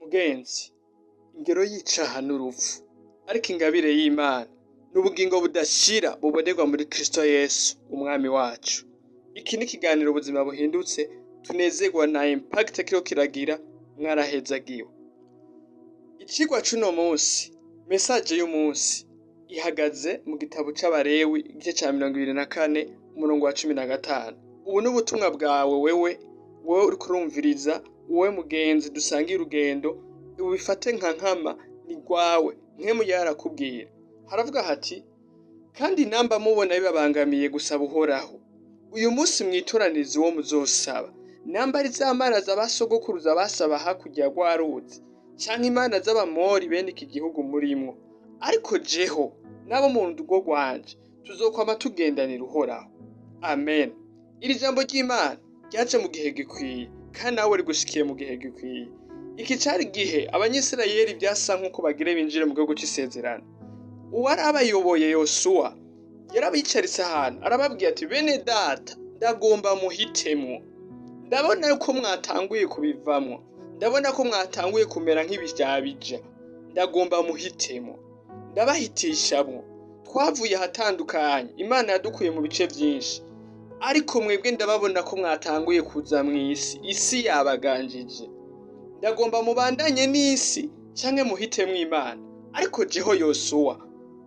Mugenzi, ingero y'icaha n'urupfu, ariko ingabire y'Imana n'ubugingo budashira bubonerwa muri Kristo Yesu umwami wacu. Iki ni ikiganiro ubuzima buhindutse, tunezerwa na Impact kiriko kiragira, mwarahezagiwe. Icigwa c'uno munsi, message y'umunsi ihagaze mu gitabo c'Abalewi igice ca 24 umurongo wa 15. Ubu n'ubutumwa bwawe wewe uriko urumviriza, wowe mugenzi dusangiye urugendo, ubifate nka nkama ni rwawe, nkemu yarakubwira. Haravuga hati, kandi namba mubona bibabangamiye gusaba Uhoraho, uyu munsi mwitoranize uwo muzosaba, namba ari za mana z'abasogokuruza basaba hakurya rwa ruzi, canke imana z'Abamori bene iki gihugu murimwo. Ariko jeho nabo mu rugo rwanje tuzokwama tugendanira Uhoraho. Amen. Iri jambo ry'Imana ryaje mu gihe gikwiye, kandi nawe rigushikiye mu gihe gikwiye. Iki cari gihe Abanyisirayeli vyasa nk'uko bagire binjire mu gihugu c'isezerano. Uwari abayoboye Yosuwa yarabicaritse ahantu arababwiye ati, bene data ndagomba muhitemwo, ndabona yuko mwatanguye kubivamwo, ndabona ko mwatanguye kumera nk'ibijabija, ndagomba muhitemwo, ndabahitishamwo. Twavuye ahatandukanye, Imana yadukuye mu bice vyinshi, ariko mwebwe ndababona ko mwatanguye kuza mw'isi, isi yabaganjije. Ndagomba mubandanye n'isi canke muhitemwo Imana, ariko jeho Yosuwa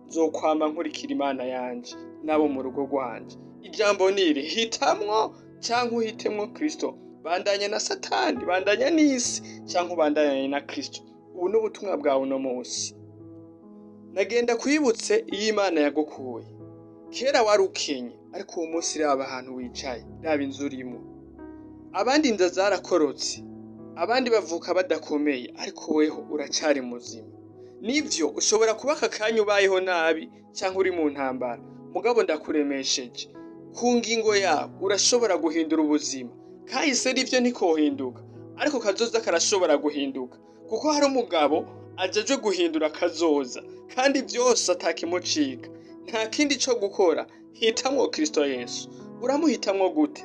nzokwama nkurikira Imana yanje nabo mu rugo rwanje. Ijambo niri, hitamwo canke uhitemwo Kristo, bandanya na Satani, bandanya n'isi canke ubandanye na Kristo. Ubu n'ubutumwa bwawe uno munsi. Nagenda kwibutse iyo Imana yagukuye. Kera wari ukenye, ariko uwo munsi raba ahantu wicaye, raba inzu urimo. Abandi inda zarakorotse, abandi bavuka badakomeye, ariko weho uracari muzima. Nivyo ushobora kuba aka kanya ubayeho nabi canke uri mu ntambara, mugabo ndakuremesheje, ku ngingo yawe urashobora guhindura ubuzima. Kahise rivyo ntikohinduka, ariko kazoza karashobora guhinduka, kuko hari umugabo ajejwe guhindura kazoza, kandi vyose atakimucika. Nta kindi co gukora, hitamwo Kristo Yesu. Uramuhitamwo gute?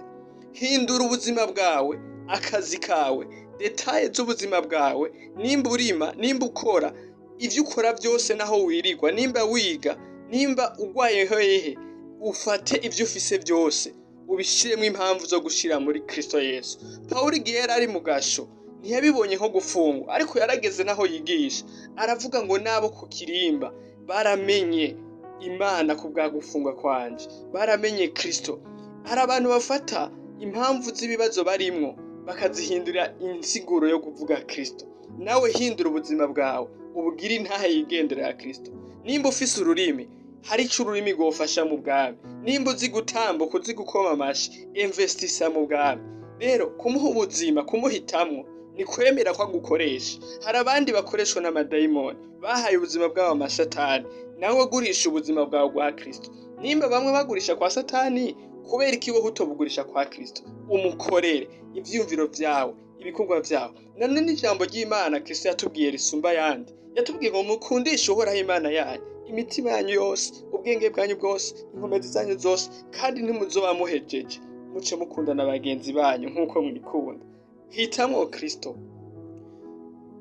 Hindura ubuzima bwawe, akazi kawe, detaye z'ubuzima bwawe, nimba urima, nimba ukora, ivyo ukora vyose naho wirirwa, nimba wiga, nimba ugwaye hehe, ufate ivyo ufise vyose, ubishiremwo impamvu zo gushira muri Kristo Yesu. Pawulo igihe yari ari mu gasho, ntiyabibonye nko gufungwa, ariko yarageze naho yigisha, aravuga ngo nabo ku kirimba baramenye Imana ku bwa gufungwa kwanje, baramenye Kristo. Hari abantu bafata impamvu z'ibibazo barimwo bakazihindura insiguro yo kuvuga Kristo. Nawe hindura ubuzima bwawe, ubugire intahe yigendera ya Kristo. Nimba ufise ururimi, hari ico ururimi rwofasha mu bwami. Nimba uzi gutambuka, uzi gukoma amashi, investisa mu bwami. Rero kumuha ubuzima, kumuhitamwo, ni kwemera ko agukoresha. Hari abandi bakoreshwa n'amadayimoni, bahaye ubuzima bwabo amasatani, nawe gurisha ubuzima bwawe bwa Kristo. Nimba bamwe bagurisha kwa Satani, kubera iki wowe utobugurisha kwa Kristo? Umukorere ivyumviro vyawe, ibikorwa vyawe. None n'ijambo ry'Imana Kristo yatubwiye risumba yandi. Yatubwiye ngo mukundishe Uhoraho Imana yanyu, imitima yanyu yose, ubwenge bwanyu bwose, inkomezi zanyu zose, kandi ntimuzoba muhejeje. Muce mukundana bagenzi banyu nk'uko mwikunda. Hitamwo Kristo.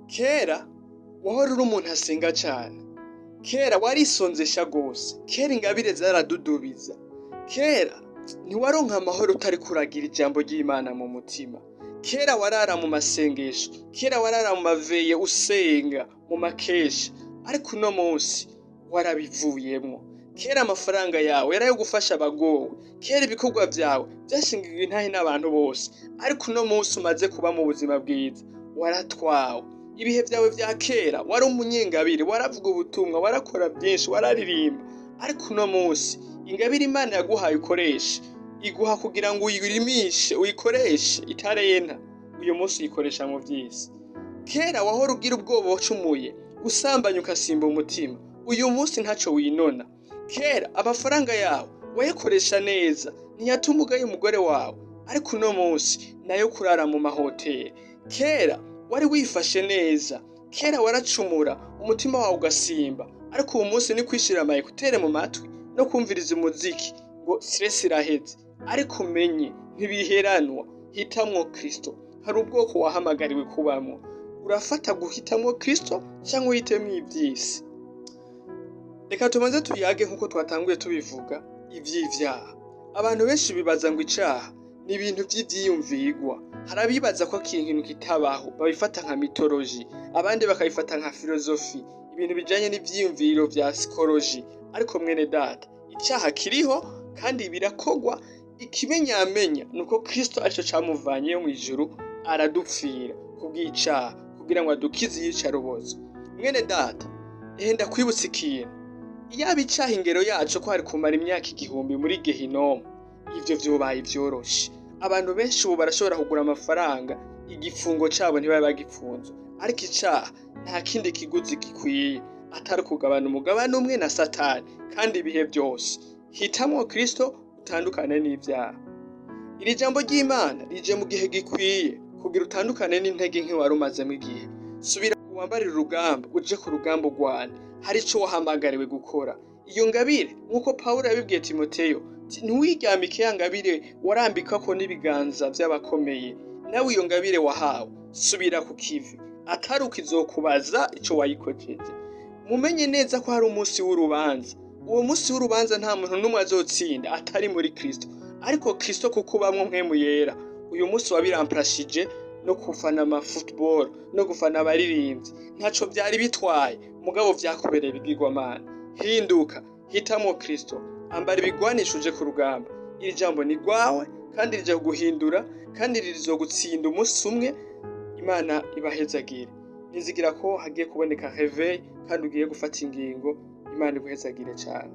Kera wahora uri umuntu asenga cane. Kera warisonzesha gose. Kera ingabire zaradudubiza. Kera ntiwaronka amahoro utari kuragira ijambo ry'Imana mu mutima. Kera warara mu masengesho, kera warara mu maveye usenga, mu makesha, ariko uno munsi warabivuyemwo. Kera amafaranga yawe yarayo gufasha abagowe, kera ibikorwa vyawe vyashingirwa intahe n'abantu bose, ariko uno munsi umaze kuba mu buzima bwiza, waratwawe. Ibihe vyawe vya kera wari umunyengabire, waravuga ubutumwa, warakora byinshi, wararirimba, ariko uno munsi ingabire Imana yaguhaye ukoresha, iguha kugira ngo uyirimishe, uyikoreshe itarenta. Uyu munsi uyikoresha mu vy'isi. Kera wahora ugira ubwoba wacumuye, usambanya ukasimba umutima, uyu munsi ntaco winona. Kera amafaranga yawe wayakoresha neza, ntiyatuma ugaya umugore wawe, ariko uno munsi nayo kurara mu mahoteli. Kera wari wifashe neza, kera waracumura, umutima wawe ugasimba, ariko uyu munsi ni kwishira amayekutere mu matwi no kumviriza umuziki ngo stress iraheze. Ariko umenye ntibiheranwa, hitamwo Kristo. Hari ubwoko wahamagariwe kubamwo. urafata guhitamwo Kristo cyangwa uhitemwo ivy'isi? Reka tumaze tuyage nk'uko twatanguye tubivuga ivy'ivyaha. Abantu benshi bibaza ngo icaha ni ibintu vy'ivyiyumvigwa. Hari abibaza ko ikintu kitabaho babifata nka mitoloji, abandi bakabifata nka filozofi, ibintu bijanye n'ivyiyumviro vya psychology. Ariko mwene data, icaha kiriho kandi birakogwa. Ikimenyamenya nuko Kristo arico camuvanyeyo mw'ijuru aradupfira kubw'icaha kugira ngo adukize iyicarubozo. Mwene data, ndakwibutsa ikintu. Iyaba icaha ingero yaco ko hari kumara imyaka 1000 muri Gehinomu, ivyo vyobaye vyoroshe. Abantu benshi ubu barashobora kugura amafaranga, igifungo cabo ntibabe bagipfunzwe. Ariko icaha nta kindi kiguzi gikwiye atari kugabana umugabane umwe na Satani, kandi ibihe byose. Hitamwo Kristo utandukane n'ivyaha. Iri jambo ry'Imana rije mu gihe gikwiye kugira utandukane n'intege nke wari umazemo igihe. Subira wambarira urugamba, uje ku rugamba urwane. Hari ico wahamagariwe gukora. Iyo ngabire nk'uko Pawulo yabibwiye Timoteyo, ntiwiryamike ya ngabire warambikako n'ibiganza vy'abakomeye. Nawe iyo ngabire wahawe, subira ku kivi. Atari ukizokubaza ico wayikojeje. Mumenye neza ko hari umunsi w'urubanza. Uwo munsi w'urubanza nta muntu n'umwe azotsinda atari muri Kristo. Ariko Kristo kuko bamwe mpwemu yera, uyu munsi wabiramprashije no gufana football no gufana abaririmbyi. Ntaco vyari bitwaye, mugabo vyakubereye bigirwamana. Hinduka, hitamo Kristo, ambara ibigwanisho uje ku rugamba. Iri jambo ni rwawe kandi rije kuguhindura, kandi rizogutsinda umunsi umwe. Imana ibahezagire. Nizigira ko hagiye kuboneka réveil kandi ugiye gufata ingingo. Imana iguhezagire cyane.